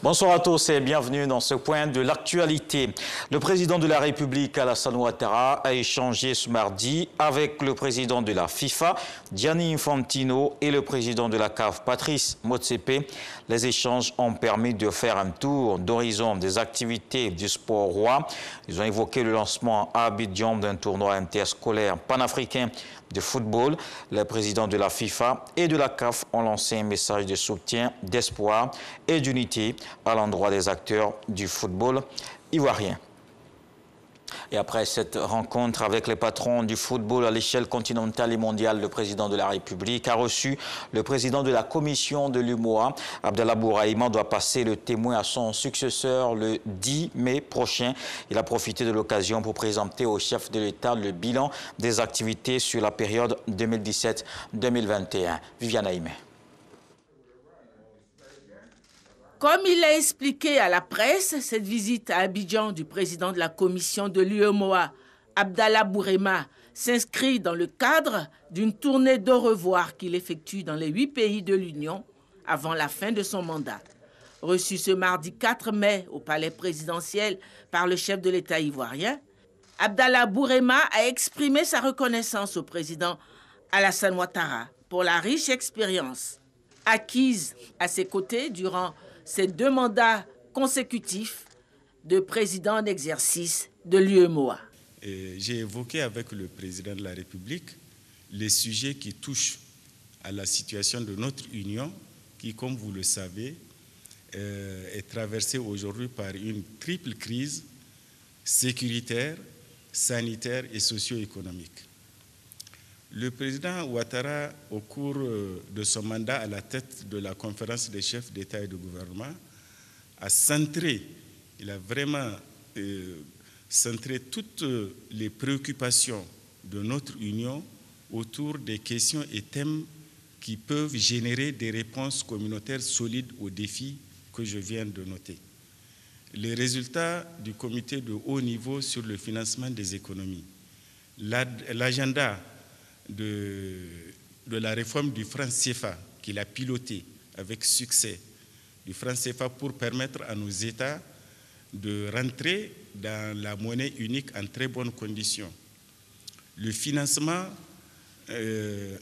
Bonsoir à tous et bienvenue dans ce point de l'actualité. Le président de la République, Alassane Ouattara, a échangé ce mardi avec le président de la FIFA, Gianni Infantino, et le président de la CAF, Patrice Motsepe. Les échanges ont permis de faire un tour d'horizon des activités du sport roi. Ils ont évoqué le lancement à Abidjan d'un tournoi interscolaire panafricain de football. Les présidents de la FIFA et de la CAF ont lancé un message de soutien, d'espoir et d'unité à l'endroit des acteurs du football ivoirien. Et après cette rencontre avec les patrons du football à l'échelle continentale et mondiale, le président de la République a reçu le président de la commission de l'UMOA. Abdallah Bouraïma doit passer le témoin à son successeur le 10 mai prochain. Il a profité de l'occasion pour présenter au chef de l'État le bilan des activités sur la période 2017-2021. Viviane Aïmé. Comme il l'a expliqué à la presse, cette visite à Abidjan du président de la commission de l'UEMOA, Abdallah Bouraïma, s'inscrit dans le cadre d'une tournée d'au revoir qu'il effectue dans les 8 pays de l'Union avant la fin de son mandat. Reçu ce mardi 4 mai au palais présidentiel par le chef de l'État ivoirien, Abdallah Bouraïma a exprimé sa reconnaissance au président Alassane Ouattara pour la riche expérience acquise à ses côtés durant ces 2 mandats consécutifs de président d'exercice de l'UEMOA. J'ai évoqué avec le président de la République les sujets qui touchent à la situation de notre Union, qui, comme vous le savez, est traversée aujourd'hui par une triple crise sécuritaire, sanitaire et socio-économique. Le président Ouattara, au cours de son mandat à la tête de la conférence des chefs d'État et de gouvernement, il a vraiment centré toutes les préoccupations de notre Union autour des questions et thèmes qui peuvent générer des réponses communautaires solides aux défis que je viens de noter. Les résultats du comité de haut niveau sur le financement des économies, l'agenda de la réforme du franc CFA qu'il a piloté avec succès, du franc CFA pour permettre à nos États de rentrer dans la monnaie unique en très bonnes conditions. Le financement de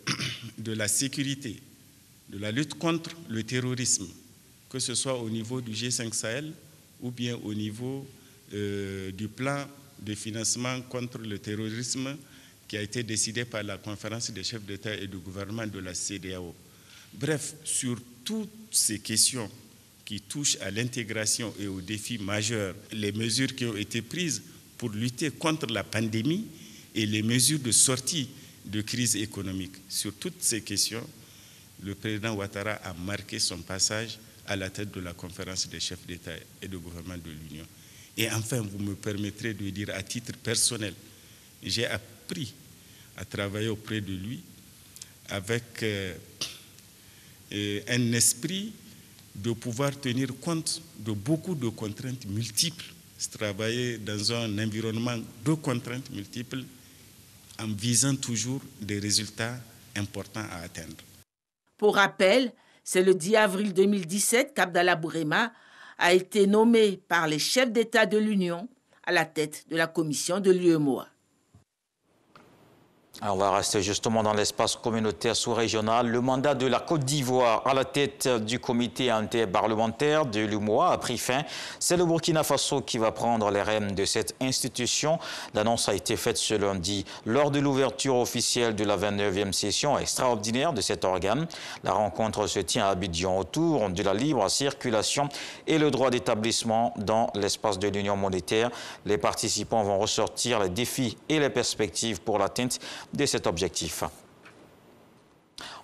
la sécurité, de la lutte contre le terrorisme, que ce soit au niveau du G5 Sahel ou bien au niveau du plan de financement contre le terrorisme qui a été décidé par la conférence des chefs d'État et de gouvernement de la CEDEAO. Bref, sur toutes ces questions qui touchent à l'intégration et aux défis majeurs, les mesures qui ont été prises pour lutter contre la pandémie et les mesures de sortie de crise économique. Sur toutes ces questions, le président Ouattara a marqué son passage à la tête de la conférence des chefs d'État et de gouvernement de l'Union. Et enfin, vous me permettrez de dire à titre personnel, j'ai appris à travailler auprès de lui avec un esprit de pouvoir tenir compte de beaucoup de contraintes multiples, travailler dans un environnement de contraintes multiples en visant toujours des résultats importants à atteindre. Pour rappel, c'est le 10 avril 2017 qu'Abdallah Bouraïma a été nommé par les chefs d'État de l'Union à la tête de la commission de l'UEMOA. On va rester justement dans l'espace communautaire sous-régional. Le mandat de la Côte d'Ivoire à la tête du comité interparlementaire de l'UMOA a pris fin. C'est le Burkina Faso qui va prendre les rênes de cette institution. L'annonce a été faite ce lundi lors de l'ouverture officielle de la 29e session extraordinaire de cet organe. La rencontre se tient à Abidjan autour de la libre circulation et le droit d'établissement dans l'espace de l'Union monétaire. Les participants vont ressortir les défis et les perspectives pour l'atteinte de cet objectif.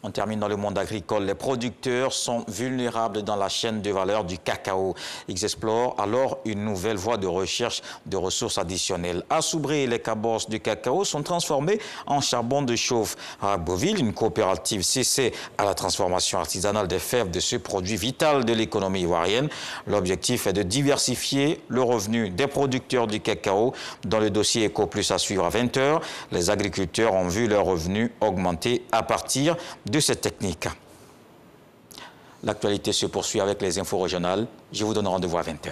On termine dans le monde agricole. Les producteurs sont vulnérables dans la chaîne de valeur du cacao. Ils explorent alors une nouvelle voie de recherche de ressources additionnelles. À Soubré, les cabosses du cacao sont transformées en charbon de chauffe. À Beauville, une coopérative s'essaie à la transformation artisanale des fèves de ce produit vital de l'économie ivoirienne. L'objectif est de diversifier le revenu des producteurs du cacao. Dans le dossier Eco Plus à suivre à 20 h, les agriculteurs ont vu leurs revenus augmenter à partir de cette technique. L'actualité se poursuit avec les infos régionales. Je vous donne rendez-vous à 20h.